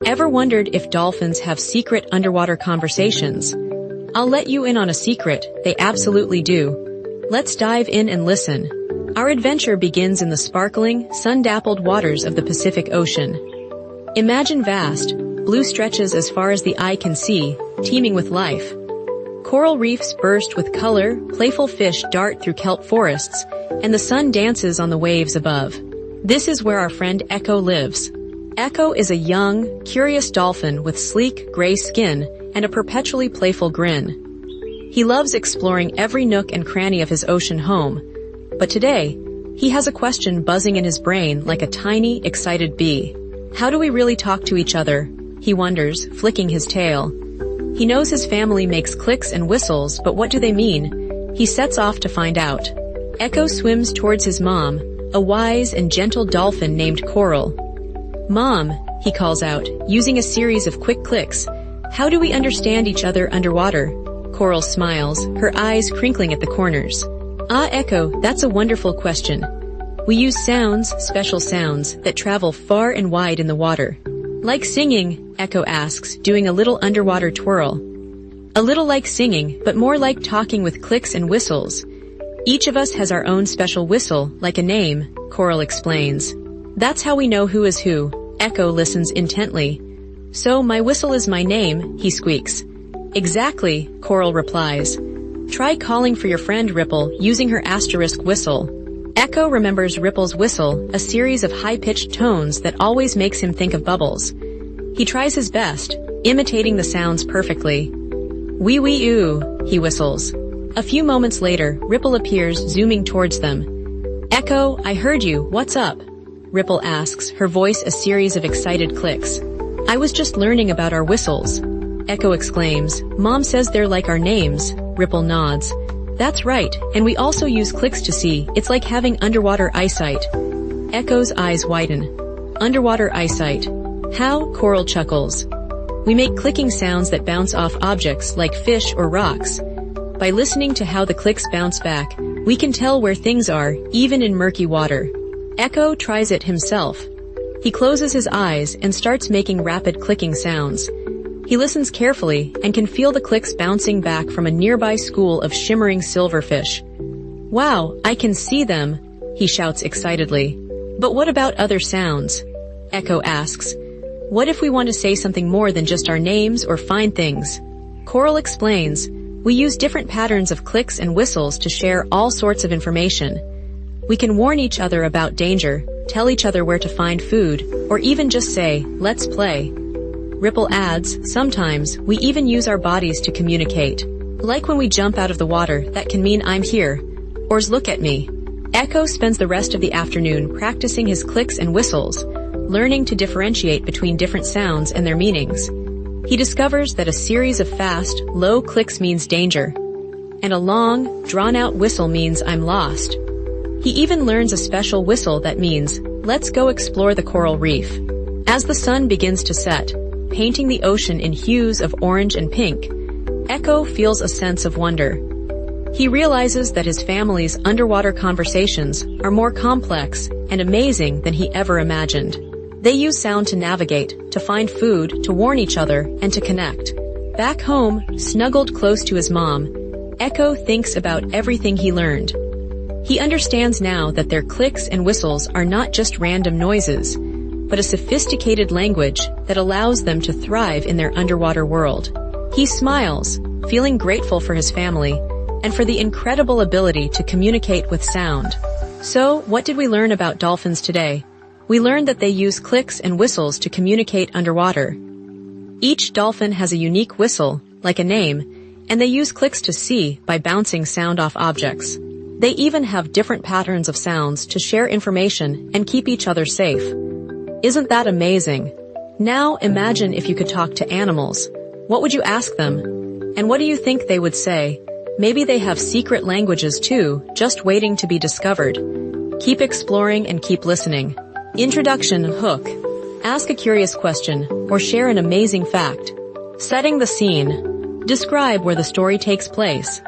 Ever wondered if dolphins have secret underwater conversations? I'll let you in on a secret, they absolutely do. Let's dive in and listen. Our adventure begins in the sparkling, sun-dappled waters of the Pacific Ocean. Imagine vast, blue stretches as far as the eye can see, teeming with life. Coral reefs burst with color, playful fish dart through kelp forests, and the sun dances on the waves above. This is where our friend Echo lives. Echo is a young, curious dolphin with sleek, gray skin and a perpetually playful grin. He loves exploring every nook and cranny of his ocean home. But today, he has a question buzzing in his brain like a tiny, excited bee. How do we really talk to each other? He wonders, flicking his tail. He knows his family makes clicks and whistles, but what do they mean? He sets off to find out. Echo swims towards his mom, a wise and gentle dolphin named Coral. "Mom," he calls out, using a series of quick clicks. "How do we understand each other underwater?" Coral smiles, her eyes crinkling at the corners. "Ah, Echo, that's a wonderful question. We use sounds, special sounds, that travel far and wide in the water." "Like singing?" Echo asks, doing a little underwater twirl. "A little like singing, but more like talking with clicks and whistles. Each of us has our own special whistle, like a name," Coral explains. "That's how we know who is who." Echo listens intently. "So my whistle is my name," he squeaks. "Exactly," Coral replies. "Try calling for your friend Ripple using her asterisk whistle." Echo remembers Ripple's whistle, a series of high-pitched tones that always makes him think of bubbles. He tries his best, imitating the sounds perfectly. "Wee wee oo," he whistles. A few moments later, Ripple appears, zooming towards them. "Echo, I heard you, what's up?" Ripple asks, her voice a series of excited clicks. "I was just learning about our whistles." Echo exclaims, "Mom says they're like our names." Ripple nods. "That's right, and we also use clicks to see. It's like having underwater eyesight." Echo's eyes widen. "Underwater eyesight. How?" Coral chuckles. "We make clicking sounds that bounce off objects like fish or rocks. By listening to how the clicks bounce back, we can tell where things are, even in murky water." Echo tries it himself. He closes his eyes and starts making rapid clicking sounds. He listens carefully and can feel the clicks bouncing back from a nearby school of shimmering silverfish. "Wow, I can see them," he shouts excitedly. "But what about other sounds?" Echo asks. "What if we want to say something more than just our names or find things?" Coral explains. "We use different patterns of clicks and whistles to share all sorts of information. We can warn each other about danger, tell each other where to find food, or even just say, 'Let's play.'" Ripple adds, "Sometimes, we even use our bodies to communicate. Like when we jump out of the water, that can mean 'I'm here,' or 'Look at me.'" Echo spends the rest of the afternoon practicing his clicks and whistles, learning to differentiate between different sounds and their meanings. He discovers that a series of fast, low clicks means danger, and a long, drawn-out whistle means "I'm lost." He even learns a special whistle that means, "Let's go explore the coral reef." As the sun begins to set, painting the ocean in hues of orange and pink, Echo feels a sense of wonder. He realizes that his family's underwater conversations are more complex and amazing than he ever imagined. They use sound to navigate, to find food, to warn each other, and to connect. Back home, snuggled close to his mom, Echo thinks about everything he learned. He understands now that their clicks and whistles are not just random noises, but a sophisticated language that allows them to thrive in their underwater world. He smiles, feeling grateful for his family, and for the incredible ability to communicate with sound. So, what did we learn about dolphins today? We learned that they use clicks and whistles to communicate underwater. Each dolphin has a unique whistle, like a name, and they use clicks to see by bouncing sound off objects. They even have different patterns of sounds to share information and keep each other safe. Isn't that amazing? Now imagine if you could talk to animals. What would you ask them? And what do you think they would say? Maybe they have secret languages too, just waiting to be discovered. Keep exploring and keep listening. Introduction hook. Ask a curious question or share an amazing fact. Setting the scene. Describe where the story takes place.